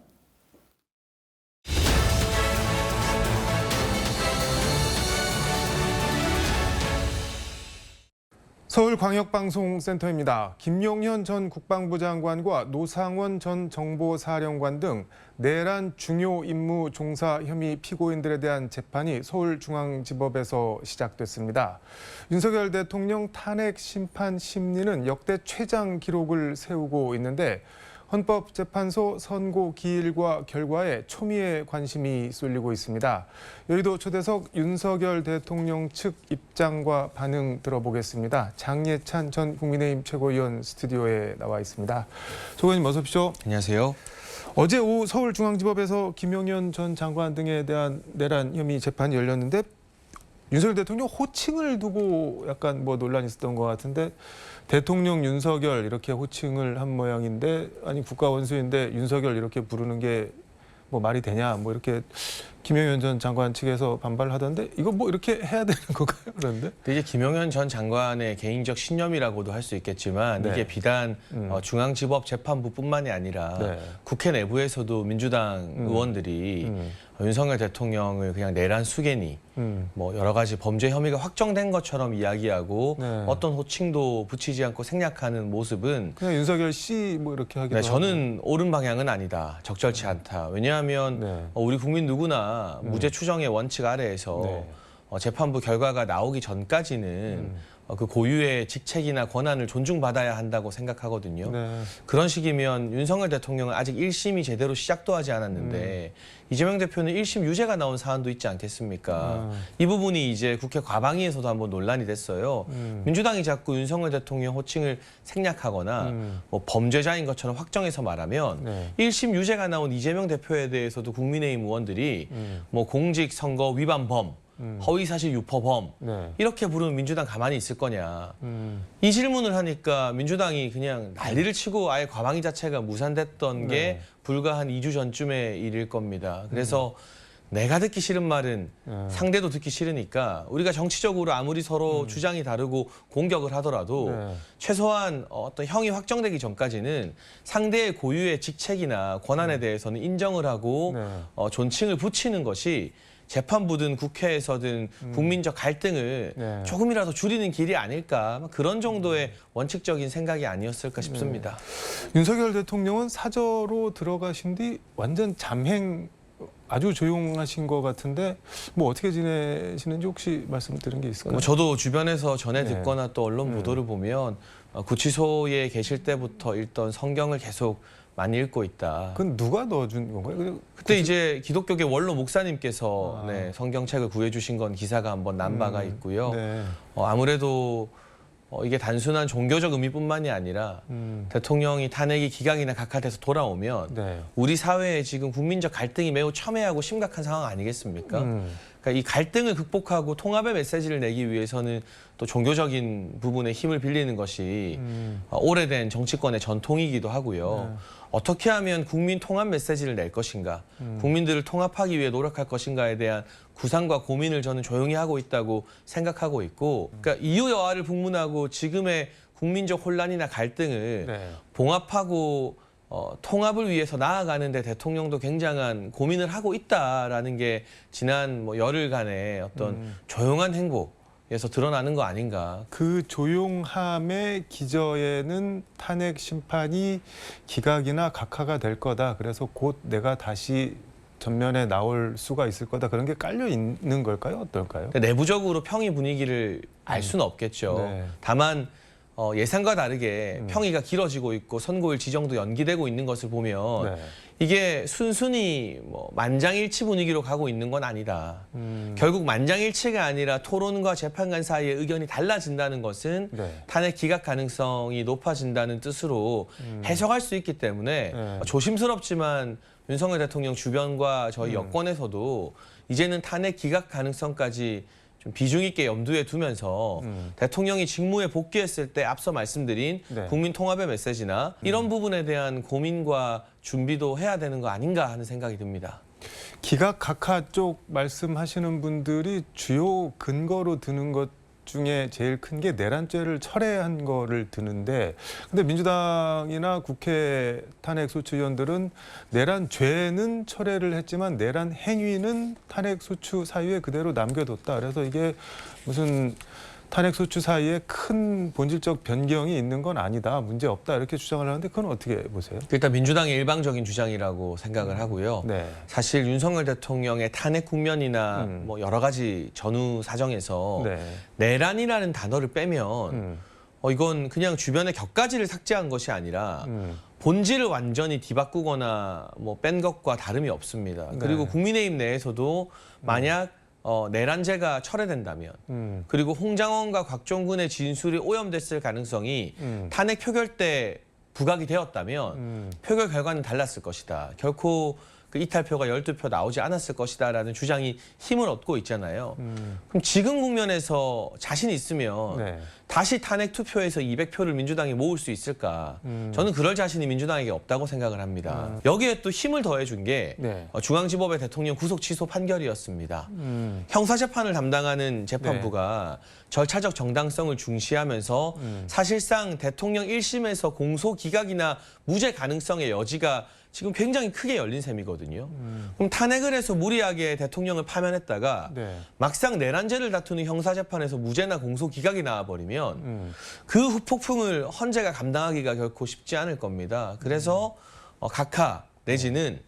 서울광역방송센터입니다. 김용현 전 국방부 장관과 노상원 전 정보사령관 등 내란 중요 임무 종사 혐의 피고인들에 대한 재판이 서울중앙지법에서 시작됐습니다. 윤석열 대통령 탄핵 심판 심리는 역대 최장 기록을 세우고 있는데 헌법재판소 선고 기일과 결과에 초미의 관심이 쏠리고 있습니다. 여의도 초대석 윤석열 대통령 측 입장과 반응 들어보겠습니다. 장예찬 전 국민의힘 최고위원 스튜디오에 나와 있습니다. 조 의원님 어서 오십시오. 안녕하세요. 어제 오후 서울중앙지법에서 김용현 전 장관 등에 대한 내란 혐의 재판이 열렸는데 윤석열 대통령 호칭을 두고 약간 논란이 있었던 것 같은데 대통령 윤석열 이렇게 호칭을 한 모양인데 아니 국가 원수인데 윤석열 이렇게 부르는 게 말이 되냐 이렇게 김용현 전 장관 측에서 반발을 하던데 이거 이렇게 해야 되는 건가요? 그런데 이제 김용현 전 장관의 개인적 신념이라고도 할 수 있겠지만 네. 이게 비단 중앙지법 재판부뿐만이 아니라 네. 국회 내부에서도 민주당 의원들이 윤석열 대통령을 그냥 내란 수개니 여러 가지 범죄 혐의가 확정된 것처럼 이야기하고 네. 어떤 호칭도 붙이지 않고 생략하는 모습은 그냥 윤석열 씨 이렇게 하기도 네, 저는 옳은 방향은 아니다. 적절치 않다. 왜냐하면 네. 우리 국민 누구나 무죄 추정의 원칙 아래에서 네. 재판부 결과가 나오기 전까지는 그 고유의 직책이나 권한을 존중받아야 한다고 생각하거든요. 네. 그런 식이면 윤석열 대통령은 아직 1심이 제대로 시작도 하지 않았는데 이재명 대표는 1심 유죄가 나온 사안도 있지 않겠습니까? 이 부분이 이제 국회 과방위에서도 한번 논란이 됐어요. 민주당이 자꾸 윤석열 대통령 호칭을 생략하거나 범죄자인 것처럼 확정해서 말하면 네. 1심 유죄가 나온 이재명 대표에 대해서도 국민의힘 의원들이 공직선거 위반범, 허위사실 유포범 네. 이렇게 부르면 민주당 가만히 있을 거냐. 이 질문을 하니까 민주당이 그냥 난리를 치고 아예 과방위 자체가 무산됐던 게 네. 불과 한 2주 전쯤의 일일 겁니다. 그래서 내가 듣기 싫은 말은 상대도 듣기 싫으니까 우리가 정치적으로 아무리 서로 주장이 다르고 공격을 하더라도 네. 최소한 어떤 형이 확정되기 전까지는 상대의 고유의 직책이나 권한에 대해서는 인정을 하고 네. 존칭을 붙이는 것이 재판부든 국회에서든 국민적 갈등을 네. 조금이라도 줄이는 길이 아닐까 그런 정도의 원칙적인 생각이 아니었을까 싶습니다. 윤석열 대통령은 사저로 들어가신 뒤 완전 잠행 아주 조용하신 것 같은데 어떻게 지내시는지 혹시 말씀드린 게 있을까요? 저도 주변에서 전해 네. 듣거나 또 언론 보도를 보면 구치소에 계실 때부터 읽던 성경을 계속 많이 읽고 있다. 그건 누가 넣어준 건가요? 그때 이제 기독교계 원로 목사님께서 성경책을 구해주신 건 기사가 한번 난 바가 있고요. 네. 아무래도 이게 단순한 종교적 의미뿐만이 아니라 대통령이 탄핵이 기각이나 각하돼서 돌아오면 네. 우리 사회에 지금 국민적 갈등이 매우 첨예하고 심각한 상황 아니겠습니까? 그러니까 이 갈등을 극복하고 통합의 메시지를 내기 위해서는 또 종교적인 부분에 힘을 빌리는 것이 오래된 정치권의 전통이기도 하고요. 어떻게 하면 국민 통합 메시지를 낼 것인가, 국민들을 통합하기 위해 노력할 것인가에 대한 구상과 고민을 저는 조용히 하고 있다고 생각하고 있고, 그러니까 이유 여하를 불문하고 지금의 국민적 혼란이나 갈등을 네. 봉합하고 통합을 위해서 나아가는데 대통령도 굉장한 고민을 하고 있다라는 게 지난 뭐 열흘간의 어떤 조용한 행보에서 드러나는 거 아닌가. 그 조용함의 기저에는 탄핵 심판이 기각이나 각하가 될 거다. 그래서 곧 내가 다시 전면에 나올 수가 있을 거다. 그런 게 깔려 있는 걸까요? 어떨까요? 내부적으로 평의 분위기를 알 수는 없겠죠. 네. 다만 예상과 다르게 평의가 길어지고 있고 선고일 지정도 연기되고 있는 것을 보면 네. 이게 순순히 뭐 만장일치 분위기로 가고 있는 건 아니다. 결국 만장일치가 아니라 토론과 재판관 사이의 의견이 달라진다는 것은 네. 탄핵 기각 가능성이 높아진다는 뜻으로 해석할 수 있기 때문에 네. 조심스럽지만 윤석열 대통령 주변과 저희 여권에서도 이제는 탄핵 기각 가능성까지 좀 비중 있게 염두에 두면서 대통령이 직무에 복귀했을 때 앞서 말씀드린 네. 국민 통합의 메시지나 이런 부분에 대한 고민과 준비도 해야 되는 거 아닌가 하는 생각이 듭니다. 기각 각하 쪽 말씀하시는 분들이 주요 근거로 드는 것 중에 제일 큰 게 내란죄를 철회한 거를 드는데, 근데 민주당이나 국회 탄핵 소추위원들은 내란죄는 철회를 했지만 내란 행위는 탄핵 소추 사유에 그대로 남겨뒀다. 그래서 이게 무슨 탄핵 소추 사이에 큰 본질적 변경이 있는 건 아니다, 문제 없다 이렇게 주장을 하는데 그건 어떻게 보세요? 일단 민주당의 일방적인 주장이라고 생각을 하고요. 네. 사실 윤석열 대통령의 탄핵 국면이나 뭐 여러 가지 전후 사정에서 네. 내란이라는 단어를 빼면 이건 그냥 주변의 격가지를 삭제한 것이 아니라 본질을 완전히 뒤바꾸거나 뭐 뺀 것과 다름이 없습니다. 그리고 네. 국민의힘 내에서도 만약 내란죄가 철회된다면 그리고 홍장원과 곽종근의 진술이 오염됐을 가능성이 탄핵 표결 때 부각이 되었다면 표결 결과는 달랐을 것이다. 결코 그 이탈표가 12표 나오지 않았을 것이다라는 주장이 힘을 얻고 있잖아요. 그럼 지금 국면에서 자신 있으면 네. 다시 탄핵 투표에서 200표를 민주당이 모을 수 있을까? 저는 그럴 자신이 민주당에게 없다고 생각을 합니다. 여기에 또 힘을 더해준 게 네. 중앙지법의 대통령 구속 취소 판결이었습니다. 형사재판을 담당하는 재판부가 절차적 정당성을 중시하면서 사실상 대통령 1심에서 공소 기각이나 무죄 가능성의 여지가 지금 굉장히 크게 열린 셈이거든요. 그럼 탄핵을 해서 무리하게 대통령을 파면했다가 네. 막상 내란죄를 다투는 형사재판에서 무죄나 공소 기각이 나와버리면 그 후폭풍을 헌재가 감당하기가 결코 쉽지 않을 겁니다. 그래서 각하 내지는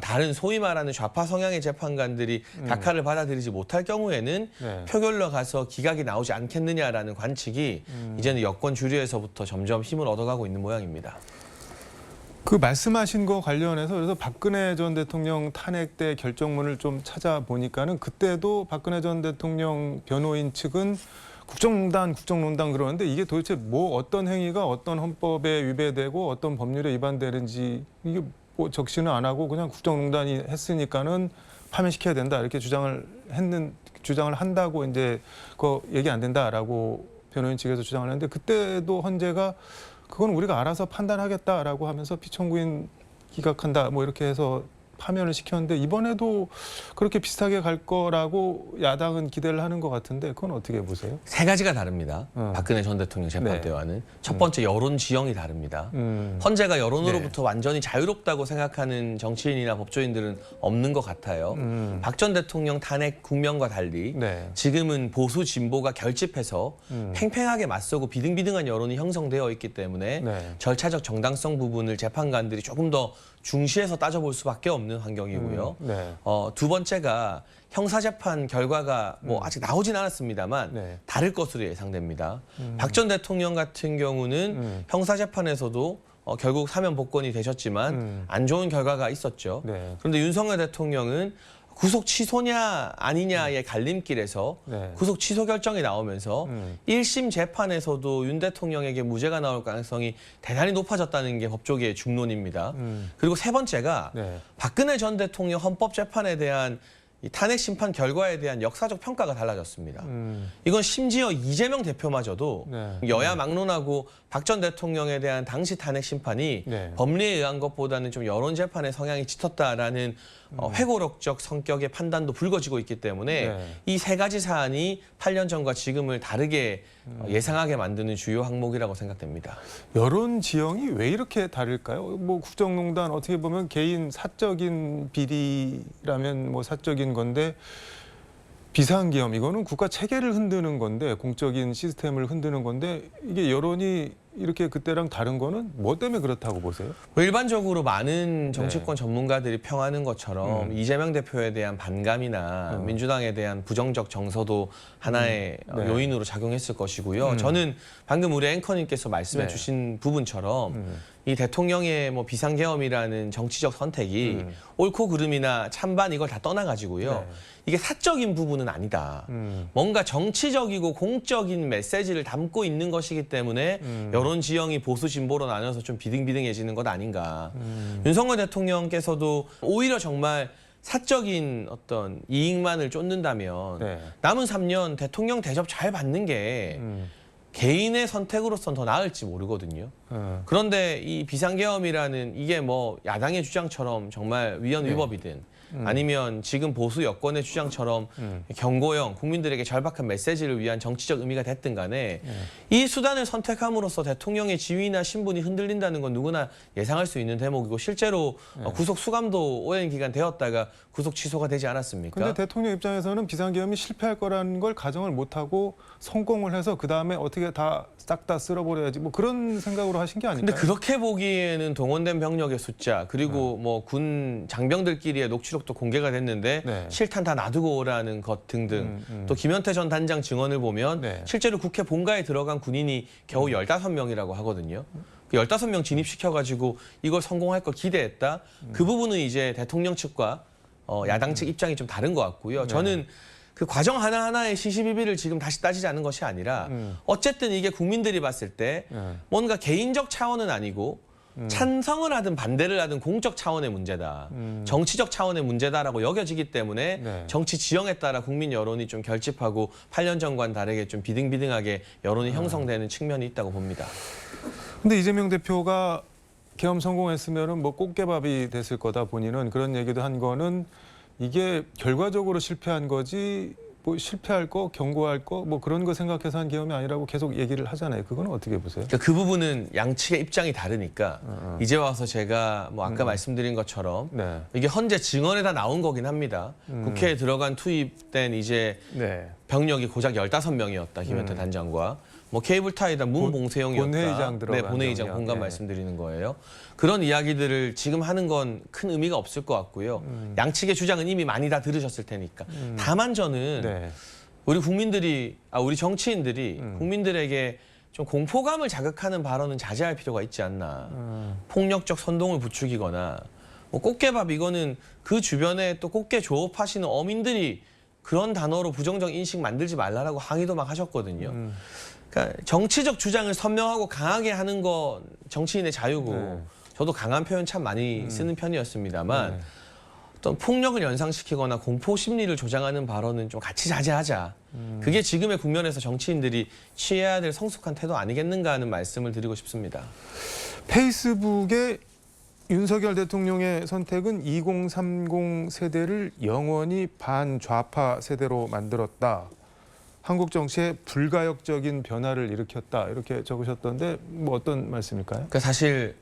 다른 소위 말하는 좌파 성향의 재판관들이 각하를 받아들이지 못할 경우에는 네. 표결로 가서 기각이 나오지 않겠느냐라는 관측이 이제는 여권 주류에서부터 점점 힘을 얻어가고 있는 모양입니다. 그 말씀하신 거 관련해서 그래서 박근혜 전 대통령 탄핵 때 결정문을 좀 찾아보니까는 그때도 박근혜 전 대통령 변호인 측은 국정농단 그러는데 이게 도대체 뭐 어떤 행위가 어떤 헌법에 위배되고 어떤 법률에 위반되는지 이게 뭐 적시는 안 하고 그냥 국정농단이 했으니까는 파면시켜야 된다 이렇게 주장을 한다고 이제 그거 얘기 안 된다라고 변호인 측에서 주장을 했는데 그때도 헌재가 그건 우리가 알아서 판단하겠다라고 하면서 피청구인 기각한다 뭐 이렇게 해서 파면을 시켰는데 이번에도 그렇게 비슷하게 갈 거라고 야당은 기대를 하는 것 같은데 그건 어떻게 보세요? 세 가지가 다릅니다. 박근혜 전 대통령 재판 네. 때와는. 첫 번째 여론 지형이 다릅니다. 헌재가 여론으로부터 완전히 자유롭다고 생각하는 정치인이나 법조인들은 없는 것 같아요. 박 전 대통령 탄핵 국면과 달리 네. 지금은 보수 진보가 결집해서 팽팽하게 맞서고 비등비등한 여론이 형성되어 있기 때문에 네. 절차적 정당성 부분을 재판관들이 조금 더 중시해서 따져볼 수밖에 없는 환경이고요. 네. 두 번째가 형사재판 결과가 뭐 아직 나오진 않았습니다만 네. 다를 것으로 예상됩니다. 박 전 대통령 같은 경우는 형사재판에서도 결국 사면 복권이 되셨지만 안 좋은 결과가 있었죠. 네. 그런데 윤석열 대통령은 구속 취소냐 아니냐의 갈림길에서 네. 구속 취소 결정이 나오면서 1심 재판에서도 윤 대통령에게 무죄가 나올 가능성이 대단히 높아졌다는 게 법조계의 중론입니다. 그리고 세 번째가 네. 박근혜 전 대통령 헌법재판에 대한 이 탄핵 심판 결과에 대한 역사적 평가가 달라졌습니다. 이건 심지어 이재명 대표마저도 네. 여야 막론하고 박 전 대통령에 대한 당시 탄핵 심판이 네. 법리에 의한 것보다는 좀 여론 재판의 성향이 짙었다라는 회고록적 성격의 판단도 불거지고 있기 때문에 네. 이 세 가지 사안이 8년 전과 지금을 다르게 예상하게 만드는 주요 항목이라고 생각됩니다. 여론 지형이 왜 이렇게 다를까요? 뭐 국정농단 어떻게 보면 개인 사적인 비리라면 뭐 사적인 건데 비상계엄 이거는 국가 체계를 흔드는 건데 공적인 시스템을 흔드는 건데 이게 여론이 이렇게 그때랑 다른 거는 뭐 때문에 그렇다고 보세요? 뭐 일반적으로 많은 정치권 전문가들이 평하는 것처럼 이재명 대표에 대한 반감이나 민주당에 대한 부정적 정서도 하나의 네. 요인으로 작용했을 것이고요. 저는 방금 우리 앵커님께서 말씀해 네. 주신 부분처럼 이 대통령의 뭐 비상계엄이라는 정치적 선택이 옳고 그름이나 찬반 이걸 다 떠나가지고요. 네. 이게 사적인 부분은 아니다. 뭔가 정치적이고 공적인 메시지를 담고 있는 것이기 때문에 여론 지형이 보수 진보로 나눠서 좀 비등비등해지는 것 아닌가. 윤석열 대통령께서도 오히려 정말 사적인 어떤 이익만을 쫓는다면 네. 남은 3년 대통령 대접 잘 받는 게 개인의 선택으로선 더 나을지 모르거든요. 그런데 이 비상계엄이라는 이게 뭐 야당의 주장처럼 정말 위헌 위법이든 아니면 지금 보수 여권의 주장처럼 경고형 국민들에게 절박한 메시지를 위한 정치적 의미가 됐든 간에 이 수단을 선택함으로써 대통령의 지위나 신분이 흔들린다는 건 누구나 예상할 수 있는 대목이고 실제로 구속 수감도 오랜 기간 되었다가 구속 취소가 되지 않았습니까? 근데 대통령 입장에서는 비상계엄이 실패할 거라는 걸 가정을 못하고 성공을 해서 그다음에 어떻게 다 싹 다 쓸어버려야지 뭐 그런 생각으로 하신 게 아닐까요? 근데 그렇게 보기에는 동원된 병력의 숫자 그리고 뭐 군 장병들끼리의 녹취록도 공개가 됐는데 네. 실탄 다 놔두고 오라는 것 등등 또 김현태 전 단장 증언을 보면 네. 실제로 국회 본가에 들어간 군인이 겨우 15명이라고 하거든요. 그 15명 진입시켜가지고 이걸 성공할 걸 기대했다. 그 부분은 이제 대통령 측과 야당 측 입장이 좀 다른 것 같고요. 저는 그 과정 하나하나의 시시비비를 지금 다시 따지지 않는 것이 아니라 어쨌든 이게 국민들이 봤을 때 뭔가 개인적 차원은 아니고 찬성을 하든 반대를 하든 공적 차원의 문제다. 정치적 차원의 문제다라고 여겨지기 때문에 네. 정치 지형에 따라 국민 여론이 좀 결집하고 8년 전과는 다르게 좀 비등비등하게 여론이 형성되는 측면이 있다고 봅니다. 근데 이재명 대표가 계엄 성공했으면은 뭐 꽃게밥이 됐을 거다 본인은 그런 얘기도 한 거는 이게 결과적으로 실패한 거지 뭐 실패할 거 경고할 거 뭐 그런 거 생각해서 한 계엄이 아니라고 계속 얘기를 하잖아요. 그건 어떻게 보세요? 그러니까 그 부분은 양측의 입장이 다르니까 이제 와서 제가 뭐 아까 말씀드린 것처럼 네. 이게 헌재 증언에 다 나온 거긴 합니다. 국회에 들어간 투입된 이제 네. 병력이 고작 15명이었다. 김현태 단장과 뭐 케이블타이다 문봉세용이었다. 본회의장 들어간 네, 본회의장 병력. 공간 네. 말씀드리는 거예요. 그런 이야기들을 지금 하는 건 큰 의미가 없을 것 같고요. 양측의 주장은 이미 많이 다 들으셨을 테니까. 다만 저는 네. 우리 국민들이 우리 정치인들이 국민들에게 좀 공포감을 자극하는 발언은 자제할 필요가 있지 않나. 폭력적 선동을 부추기거나 뭐 꽃게밥 이거는 그 주변에 또 꽃게 조업하시는 어민들이 그런 단어로 부정적 인식 만들지 말라라고 항의도 막 하셨거든요. 그러니까 정치적 주장을 선명하고 강하게 하는 건 정치인의 자유고 네. 저도 강한 표현 참 많이 쓰는 편이었습니다만 어떤 폭력을 연상시키거나 공포 심리를 조장하는 발언은 좀 같이 자제하자. 그게 지금의 국면에서 정치인들이 취해야 될 성숙한 태도 아니겠는가 하는 말씀을 드리고 싶습니다. 페이스북에 윤석열 대통령의 선택은 2030 세대를 영원히 반좌파 세대로 만들었다. 한국 정치에 불가역적인 변화를 일으켰다. 이렇게 적으셨던데 뭐 어떤 말씀일까요? 그러니까 사실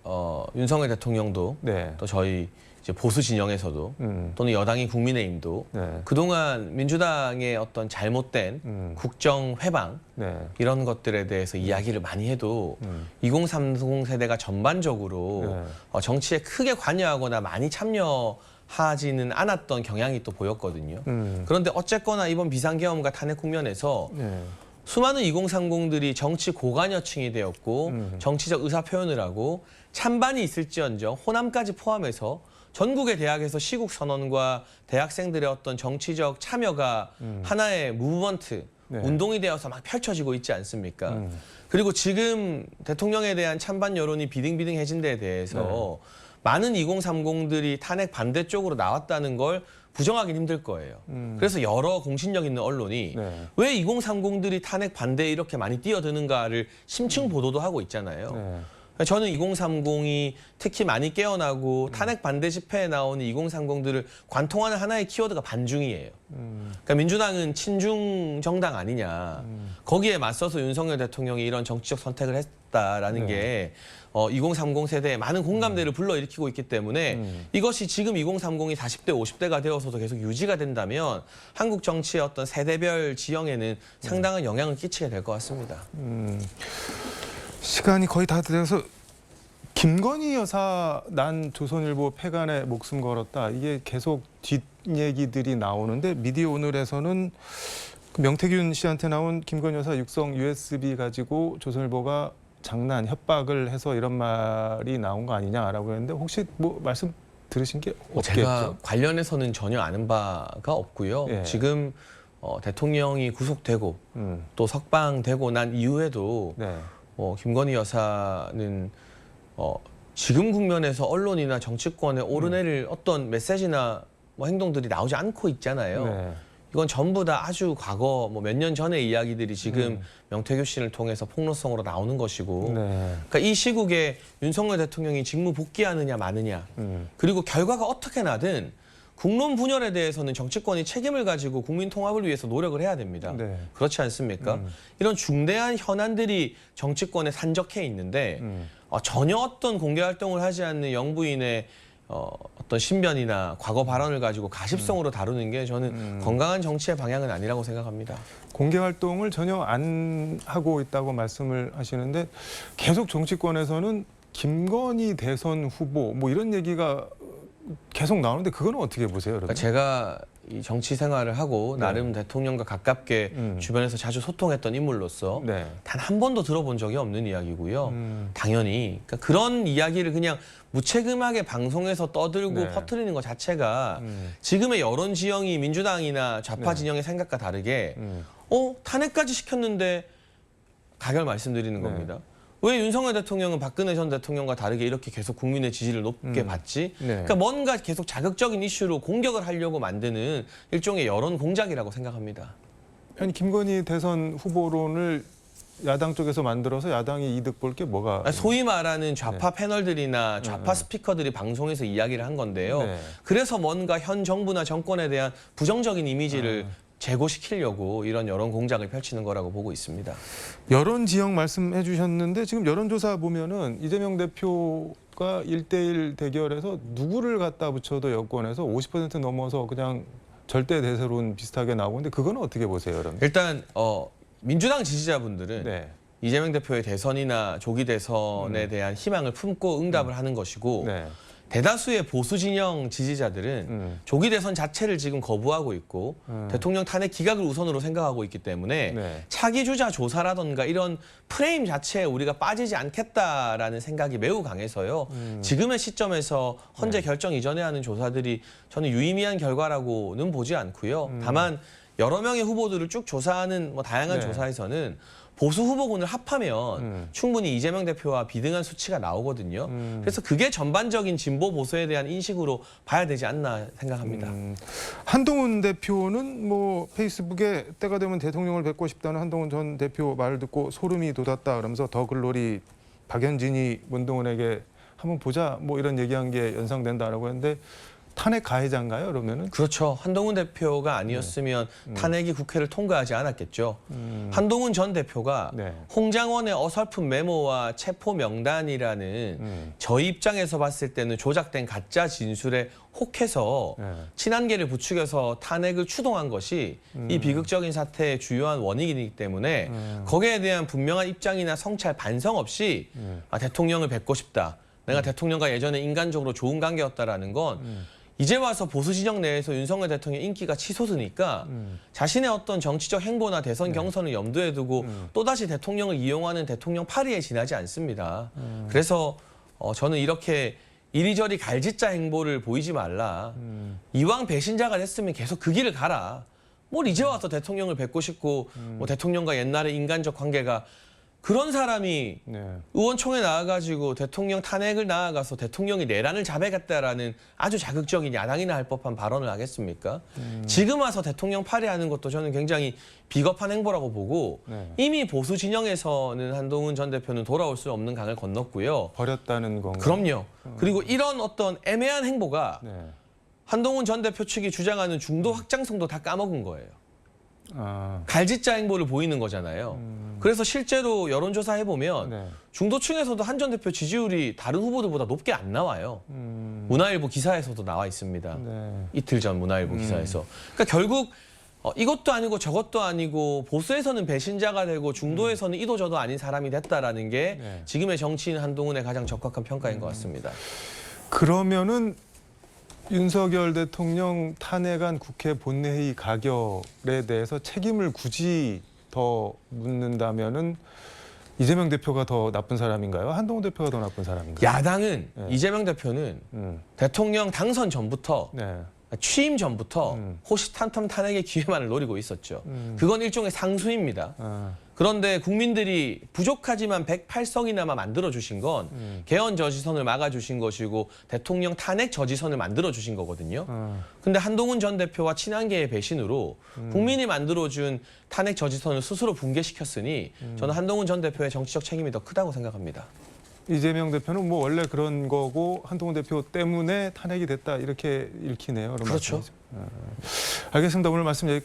윤석열 대통령도 네. 또 저희 이제 보수 진영에서도 또는 여당인 국민의힘도 네. 그동안 민주당의 어떤 잘못된 국정 회방 네. 이런 것들에 대해서 이야기를 많이 해도 2030 세대가 전반적으로 정치에 크게 관여하거나 많이 참여하지는 않았던 경향이 또 보였거든요. 그런데 어쨌거나 이번 비상계엄과 탄핵 국면에서 네. 수많은 2030들이 정치 고관여층이 되었고 정치적 의사표현을 하고 찬반이 있을지언정 호남까지 포함해서 전국의 대학에서 시국 선언과 대학생들의 어떤 정치적 참여가 하나의 무브먼트, 네. 운동이 되어서 막 펼쳐지고 있지 않습니까? 그리고 지금 대통령에 대한 찬반 여론이 비등비등해진 데에 대해서 많은 2030들이 탄핵 반대 쪽으로 나왔다는 걸 부정하기는 힘들 거예요. 그래서 여러 공신력 있는 언론이 네. 왜 2030들이 탄핵 반대에 이렇게 많이 뛰어드는가를 심층 보도도 하고 있잖아요. 네. 저는 2030이 특히 많이 깨어나고 탄핵 반대 집회에 나오는 2030들을 관통하는 하나의 키워드가 반중이에요. 그러니까 민주당은 친중 정당 아니냐. 거기에 맞서서 윤석열 대통령이 이런 정치적 선택을 했다라는 게 2030 세대에 많은 공감대를 불러일으키고 있기 때문에 이것이 지금 2030이 40대, 50대가 되어서도 계속 유지가 된다면 한국 정치의 어떤 세대별 지형에는 상당한 영향을 끼치게 될 것 같습니다. 시간이 거의 다 돼서 김건희 여사 난 조선일보 폐간에 목숨 걸었다. 이게 계속 뒷얘기들이 나오는데 미디어 오늘에서는 그 명태균 씨한테 나온 김건희 여사 육성 USB 가지고 조선일보가 장난 협박을 해서 이런 말이 나온 거 아니냐라고 했는데 혹시 뭐 말씀 들으신 게 없겠죠? 제가 관련해서는 전혀 아는 바가 없고요. 예. 지금 대통령이 구속되고 또 석방되고 난 이후에도 네. 김건희 여사는 지금 국면에서 언론이나 정치권에 오르내릴 어떤 메시지나 뭐 행동들이 나오지 않고 있잖아요. 네. 이건 전부 다 아주 과거 뭐 몇 년 전의 이야기들이 지금 명태균 씨를 통해서 폭로성으로 나오는 것이고 네. 그러니까 이 시국에 윤석열 대통령이 직무 복귀하느냐 마느냐 그리고 결과가 어떻게 나든 국론 분열에 대해서는 정치권이 책임을 가지고 국민 통합을 위해서 노력을 해야 됩니다. 네. 그렇지 않습니까? 이런 중대한 현안들이 정치권에 산적해 있는데 전혀 어떤 공개 활동을 하지 않는 영부인의 어떤 신변이나 과거 발언을 가지고 가십성으로 다루는 게 저는 건강한 정치의 방향은 아니라고 생각합니다. 공개 활동을 전혀 안 하고 있다고 말씀을 하시는데 계속 정치권에서는 김건희 대선 후보 뭐 이런 얘기가 계속 나오는데 그거는 어떻게 보세요, 여러분? 그러니까 제가 이 정치 생활을 하고 나름 대통령과 가깝게 주변에서 자주 소통했던 인물로서 네. 단 한 번도 들어본 적이 없는 이야기고요. 당연히 그러니까 그런 이야기를 그냥 무책임하게 방송에서 떠들고 네. 퍼뜨리는 것 자체가 지금의 여론 지형이 민주당이나 좌파 네. 진영의 생각과 다르게 탄핵까지 시켰는데 가결 말씀드리는 네. 겁니다. 왜 윤석열 대통령은 박근혜 전 대통령과 다르게 이렇게 계속 국민의 지지를 높게 받지? 네. 그러니까 뭔가 계속 자극적인 이슈로 공격을 하려고 만드는 일종의 여론 공작이라고 생각합니다. 아니 김건희 대선 후보론을 야당 쪽에서 만들어서 야당이 이득 볼 게 뭐가? 소위 말하는 좌파 패널들이나 좌파 스피커들이 방송에서 이야기를 한 건데요. 네. 그래서 뭔가 현 정부나 정권에 대한 부정적인 이미지를 제고시키려고 이런 여론 공작을 펼치는 거라고 보고 있습니다. 여론 지형 말씀해 주셨는데 지금 여론조사 보면은 이재명 대표가 1대1 대결에서 누구를 갖다 붙여도 여권에서 50% 넘어서 그냥 절대 대세론 비슷하게 나오는데 그거는 어떻게 보세요, 여러분? 일단 민주당 지지자분들은 네. 이재명 대표의 대선이나 조기 대선에 대한 희망을 품고 응답을 하는 것이고 네. 대다수의 보수 진영 지지자들은 조기 대선 자체를 지금 거부하고 있고 대통령 탄핵 기각을 우선으로 생각하고 있기 때문에 네. 차기 주자 조사라던가 이런 프레임 자체에 우리가 빠지지 않겠다라는 생각이 매우 강해서요. 지금의 시점에서 헌재 결정 이전에 하는 조사들이 저는 유의미한 결과라고는 보지 않고요. 다만 여러 명의 후보들을 쭉 조사하는 뭐 다양한 네. 조사에서는 보수 후보군을 합하면 충분히 이재명 대표와 비등한 수치가 나오거든요. 그래서 그게 전반적인 진보 보수에 대한 인식으로 봐야 되지 않나 생각합니다. 한동훈 대표는 뭐 페이스북에 때가 되면 대통령을 뵙고 싶다는 한동훈 전 대표 말을 듣고 소름이 돋았다 그러면서 더 글로리 박연진이 문동훈에게 한번 보자 뭐 이런 얘기한 게 연상된다라고 했는데 탄핵 가해자인가요, 그러면은? 그렇죠. 한동훈 대표가 아니었으면 탄핵이 국회를 통과하지 않았겠죠. 한동훈 전 대표가 네. 홍장원의 어설픈 메모와 체포 명단이라는 저희 입장에서 봤을 때는 조작된 가짜 진술에 혹해서 네. 친한계를 부추겨서 탄핵을 추동한 것이 이 비극적인 사태의 주요한 원인이기 때문에 거기에 대한 분명한 입장이나 성찰 반성 없이 대통령을 뵙고 싶다. 내가 대통령과 예전에 인간적으로 좋은 관계였다라는 건 이제 와서 보수 진영 내에서 윤석열 대통령 인기가 치솟으니까 자신의 어떤 정치적 행보나 대선 경선을 염두에 두고 또다시 대통령을 이용하는 대통령 파리에 지나지 않습니다. 그래서 저는 이렇게 이리저리 갈짓자 행보를 보이지 말라. 이왕 배신자가 됐으면 계속 그 길을 가라. 뭘 이제 와서 대통령을 뵙고 싶고 뭐 대통령과 옛날의 인간적 관계가 그런 사람이 네. 의원총회 나와가지고 대통령 탄핵을 나아가서 대통령이 내란을 잡아갔다라는 아주 자극적인 야당이나 할 법한 발언을 하겠습니까? 지금 와서 대통령 파리하는 것도 저는 굉장히 비겁한 행보라고 보고 네. 이미 보수 진영에서는 한동훈 전 대표는 돌아올 수 없는 강을 건넜고요. 버렸다는 건가요? 그럼요. 그리고 이런 어떤 애매한 행보가 네. 한동훈 전 대표 측이 주장하는 중도 확장성도 다 까먹은 거예요. 아, 갈짓자 행보를 보이는 거잖아요. 그래서 실제로 여론조사 해보면 네. 중도층에서도 한 전 대표 지지율이 다른 후보들보다 높게 안 나와요. 문화일보 기사에서도 나와 있습니다. 네. 이틀 전 문화일보 기사에서. 그러니까 결국 이것도 아니고 저것도 아니고 보수에서는 배신자가 되고 중도에서는 이도저도 아닌 사람이 됐다라는 게 네. 지금의 정치인 한동훈의 가장 적합한 평가인 것 같습니다. 그러면은 윤석열 대통령 탄핵안 국회 본회의 가결에 대해서 책임을 굳이 더 묻는다면은 이재명 대표가 더 나쁜 사람인가요? 한동훈 대표가 더 나쁜 사람인가요? 야당은 네. 이재명 대표는 대통령 당선 전부터 네. 취임 전부터 호시탐탐 탄핵의 기회만을 노리고 있었죠. 그건 일종의 상수입니다. 아, 그런데 국민들이 부족하지만 108석이나마 만들어주신 건 개헌 저지선을 막아주신 것이고 대통령 탄핵 저지선을 만들어주신 거거든요. 근데 한동훈 전 대표와 친한계의 배신으로 국민이 만들어준 탄핵 저지선을 스스로 붕괴시켰으니 저는 한동훈 전 대표의 정치적 책임이 더 크다고 생각합니다. 이재명 대표는 뭐 원래 그런 거고 한동훈 대표 때문에 탄핵이 됐다 이렇게 읽히네요. 그런 그렇죠. 말씀이죠. 알겠습니다. 오늘 말씀 여기까지.